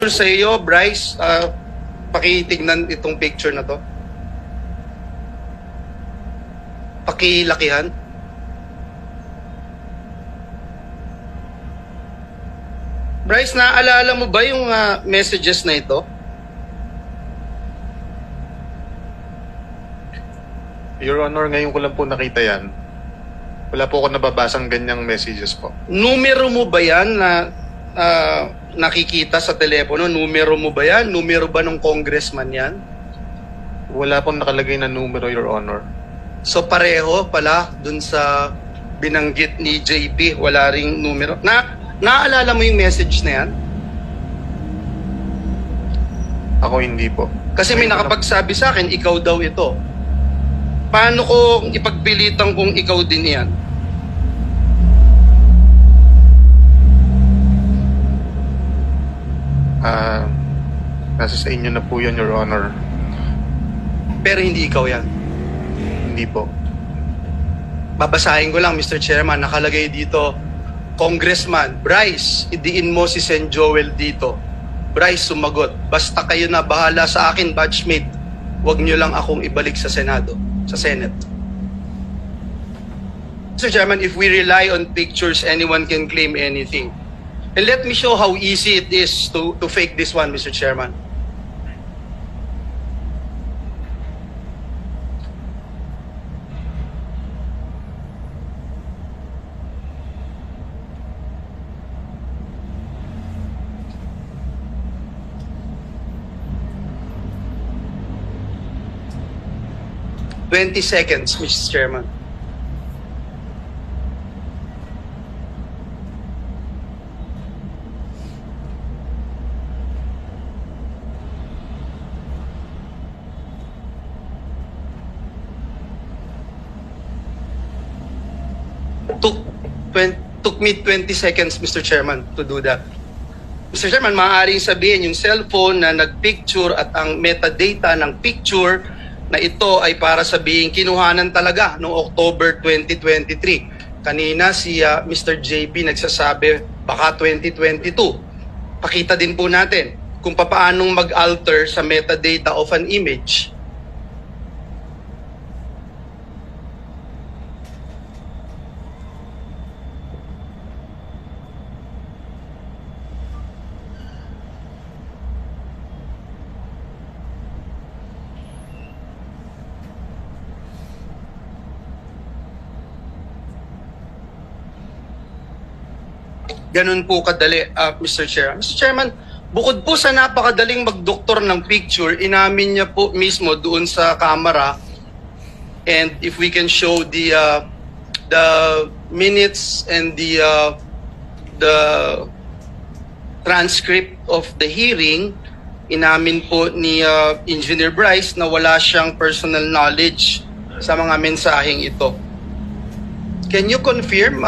Sa iyo, Bryce, pakitignan itong picture na to. Pakilakihan. Bryce, naaalala mo ba yung messages na ito? Your Honor, ngayon ko lang po nakita yan. Wala po ako nababasang ganyang messages po. Numero mo ba yan na nakikita sa telepono? Numero mo ba yan? Numero ba ng congressman yan? Wala pong nakalagay na numero, Your Honor. So pareho pala dun sa binanggit ni JP, wala ring numero. Naaalala mo yung message na yan? Ako hindi po. Kasi may nakapagsabi sa akin, ikaw daw ito. Paano ko ipagpilitan kung ikaw din yan? Nasa sa inyo na po yun, Your Honor. Pero hindi ikaw yan. Hindi po. Babasahin ko lang, Mr. Chairman, nakalagay dito, Congressman, Bryce, idiin mo si Sen Joel dito. Bryce, sumagot. Basta kayo na bahala sa akin, batchmate. Huwag nyo lang akong ibalik sa Senado, sa Senate. Mr. Chairman, if we rely on pictures, anyone can claim anything. And let me show how easy it is to fake this one, Mr. Chairman. "20 seconds, Mr. Chairman. Took me 20 seconds, Mr. Chairman, to do that. Mr. Chairman, maaaring sabihin yung cellphone na nagpicture at ang metadata ng picture na ito ay para sabihin kinuhanan talaga noong October 2023. Kanina si Mr. JB nagsasabi baka 2022. Pakita din po natin kung paanong mag-alter sa metadata of an image. Ganun po kadali, Mr. Chair. Mr. Chairman, bukod po sa napakadaling magdoktor ng picture, inamin niya po mismo doon sa camera, and if we can show the minutes and the transcript of the hearing, inamin po ni Engineer Bryce na wala siyang personal knowledge sa mga mensaheng ito. Can you confirm,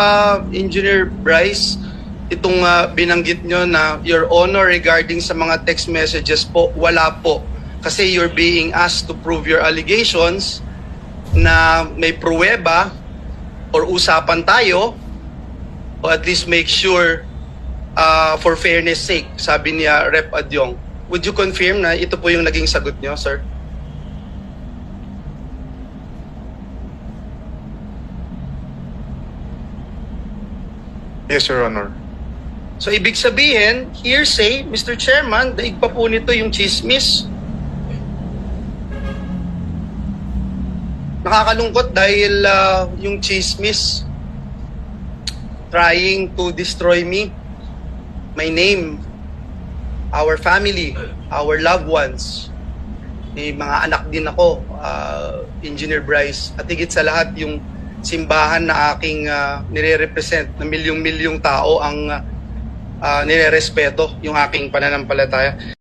Engineer Bryce, itong binanggit nyo na Your Honor regarding sa mga text messages po, wala po. Kasi you're being asked to prove your allegations na may pruweba or usapan tayo, o at least make sure for fairness sake, sabi niya Rep. Adyong. Would you confirm na ito po yung naging sagot nyo, sir? Yes, Your Honor. So ibig sabihin, hearsay, Mr. Chairman, daig pa po nito yung chismis. Nakakalungkot dahil yung chismis trying to destroy me, my name, our family, our loved ones. May mga anak din ako, Engineer Bryce, at higit sa lahat yung simbahan na aking nire-represent na milyong-milyong tao ang nirerespeto yung aking pananampalataya.